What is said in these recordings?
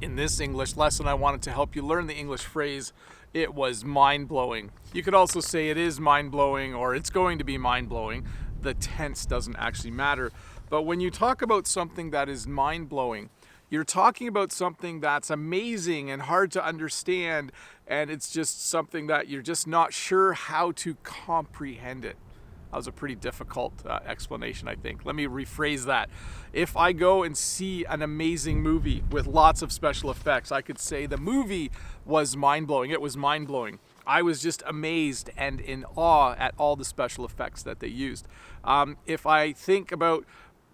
In this English lesson, I wanted to help you learn the English phrase, it was mind-blowing. You could also say it is mind-blowing or it's going to be mind-blowing. The tense doesn't actually matter. But when you talk about something that is mind-blowing, you're talking about something that's amazing and hard to understand, and it's just something that you're just not sure how to comprehend it. That was a pretty difficult explanation, I think. Let me rephrase that. If I go and see an amazing movie with lots of special effects, I could say the movie was mind-blowing. It was mind-blowing. I was just amazed and in awe at all the special effects that they used. If I think about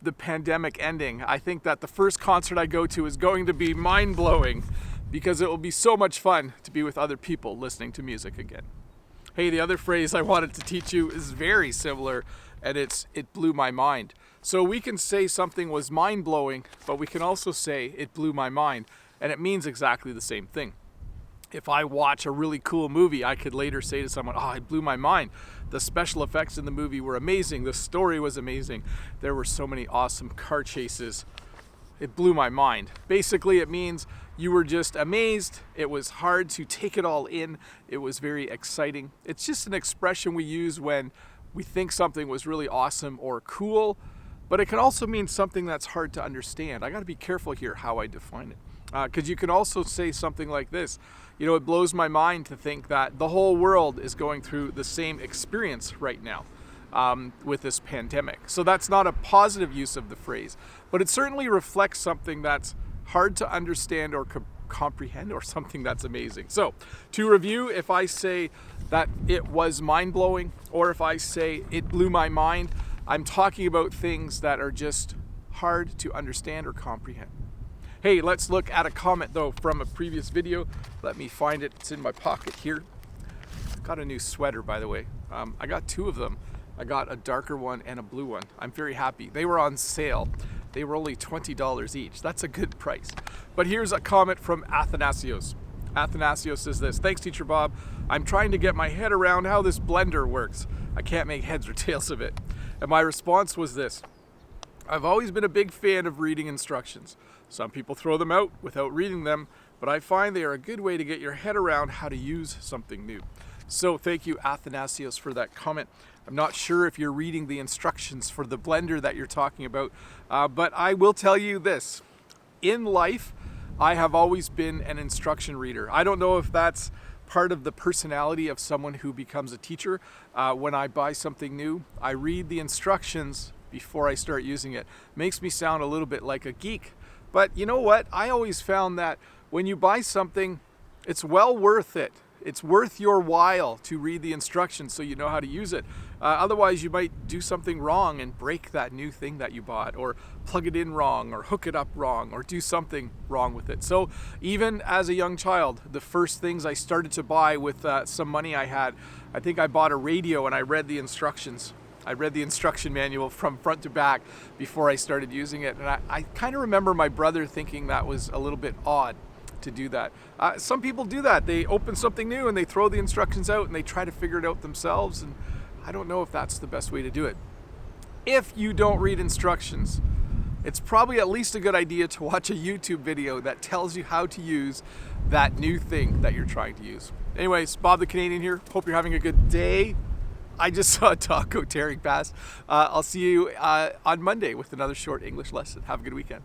the pandemic ending, I think that the first concert I go to is going to be mind-blowing because it will be so much fun to be with other people listening to music again. Hey, the other phrase I wanted to teach you is very similar, and it blew my mind. So we can say something was mind-blowing, but we can also say it blew my mind, and it means exactly the same thing. If I watch a really cool movie, I could later say to someone, oh, it blew my mind. The special effects in the movie were amazing. The story was amazing. There were so many awesome car chases. It blew my mind. Basically, it means you were just amazed. It was hard to take it all in. It was very exciting. It's just an expression we use when we think something was really awesome or cool, but it can also mean something that's hard to understand. I got to be careful here how I define it. Because you can also say something like this. You know, it blows my mind to think that the whole world is going through the same experience right now. With this pandemic. So that's not a positive use of the phrase, but it certainly reflects something that's hard to understand or comprehend, or something that's amazing. So to review, if I say that it was mind-blowing, or if I say it blew my mind, I'm talking about things that are just hard to understand or comprehend. Hey, let's look at a comment though from a previous video. Let me find it. It's in my pocket here. Got a new sweater, by the way. I got two of them. I got a darker one and a blue one. I'm very happy. They were on sale. They were only $20 each. That's a good price. But here's a comment from Athanasios. Athanasios says this: thanks, Teacher Bob. I'm trying to get my head around how this blender works. I can't make heads or tails of it. And my response was this: I've always been a big fan of reading instructions. Some people throw them out without reading them, but I find they are a good way to get your head around how to use something new. So thank you, Athanasios, for that comment. I'm not sure if you're reading the instructions for the blender that you're talking about, but I will tell you this. In life, I have always been an instruction reader. I don't know if that's part of the personality of someone who becomes a teacher. When I buy something new, I read the instructions before I start using it. Makes me sound a little bit like a geek. But you know what? I always found that when you buy something, it's well worth it. It's worth your while to read the instructions so you know how to use it. Otherwise, you might do something wrong and break that new thing that you bought, or plug it in wrong, or hook it up wrong, or do something wrong with it. So even as a young child, the first things I started to buy with some money I had, I think I bought a radio and I read the instructions. I read the instruction manual from front to back before I started using it. And I kind of remember my brother thinking that was a little bit odd to do that. Some people do that. They open something new and they throw the instructions out and they try to figure it out themselves. And I don't know if that's the best way to do it. If you don't read instructions, it's probably at least a good idea to watch a YouTube video that tells you how to use that new thing that you're trying to use. Anyways, Bob the Canadian here. Hope you're having a good day. I just saw a taco tearing past. I'll see you on Monday with another short English lesson. Have a good weekend.